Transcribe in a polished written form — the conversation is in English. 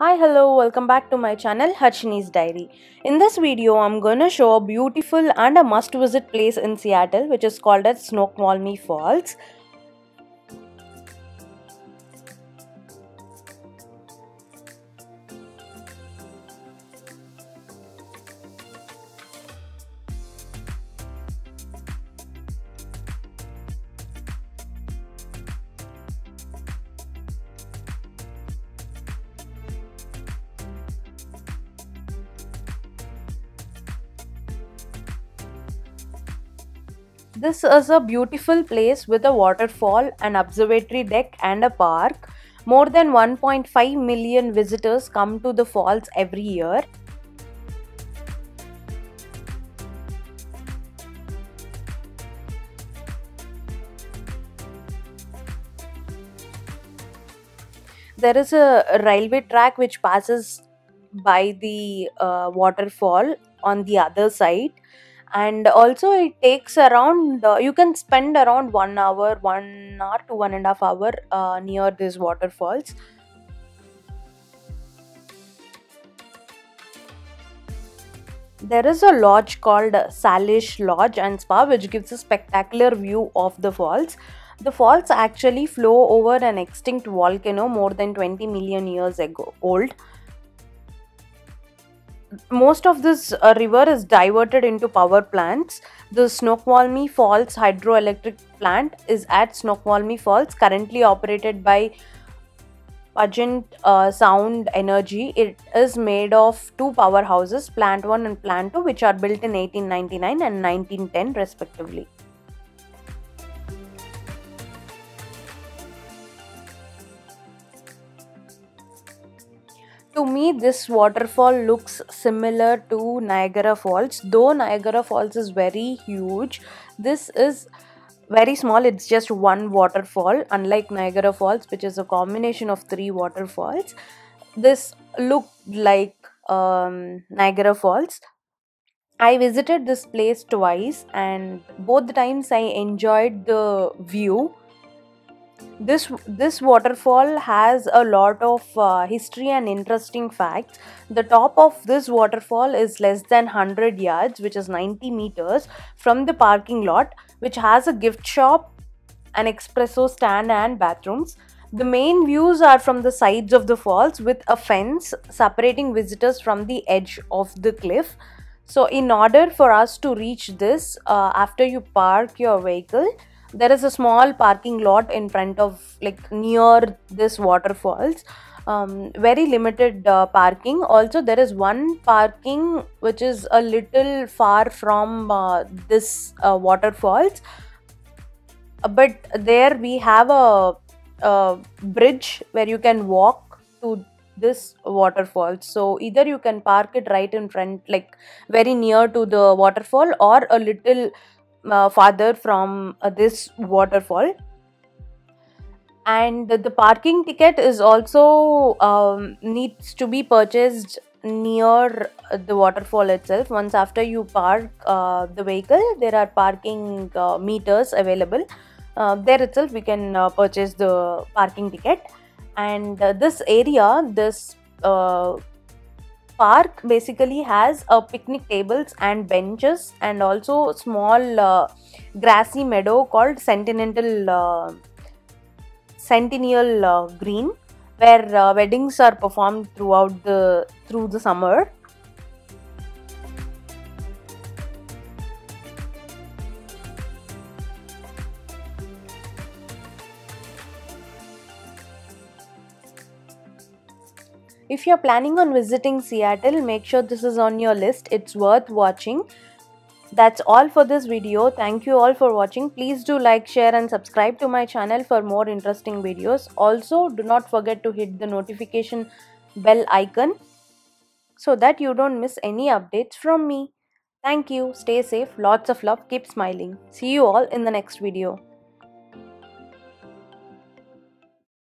Hi, hello, welcome back to my channel Harshini's Diary. In this video, I'm gonna show a beautiful and a must-visit place in Seattle, which is called as Snoqualmie Falls. This is a beautiful place with a waterfall, an observatory deck, and a park. More than 1.5 million visitors come to the falls every year. There is a railway track which passes by the waterfall on the other side, and also it takes around you can spend around 1 hour to 1.5 hour near these waterfalls. There is a lodge called Salish Lodge and Spa which gives a spectacular view of the falls. The falls actually flow over an extinct volcano more than 20 million years ago old. Most of this river is diverted into power plants. The Snoqualmie Falls hydroelectric plant is at Snoqualmie Falls, currently operated by Puget Sound Energy. It is made of two powerhouses, Plant 1 and Plant 2, which are built in 1899 and 1910 respectively. To me, this waterfall looks similar to Niagara Falls. Though Niagara Falls is very huge, this is very small. It's just one waterfall, unlike Niagara Falls, which is a combination of three waterfalls. This looked like Niagara Falls. I visited this place twice, and both the times I enjoyed the view. This waterfall has a lot of history and interesting facts. The top of this waterfall is less than 100 yards, which is 90 meters from the parking lot, which has a gift shop, an espresso stand, and bathrooms. The main views are from the sides of the falls with a fence separating visitors from the edge of the cliff. So in order for us to reach this, after you park your vehicle, there is a small parking lot in front of, like, near this waterfalls. Very limited parking. Also, there is one parking which is a little far from this waterfalls, but there we have a bridge where you can walk to this waterfall. So either you can park it right in front, like very near to the waterfall, or a little farther from this waterfall. And the parking ticket is also needs to be purchased near the waterfall itself. Once after you park the vehicle, there are parking meters available. There itself we can purchase the parking ticket. And this area, this park basically has picnic tables and benches, and also small grassy meadow called Centennial Green, where weddings are performed through the summer. If you're planning on visiting Seattle, make sure this is on your list. It's worth watching. That's all for this video. Thank you all for watching. Please do like, share, and subscribe to my channel for more interesting videos. Also, do not forget to hit the notification bell icon so that you don't miss any updates from me. Thank you. Stay safe. Lots of love. Keep smiling. See you all in the next video.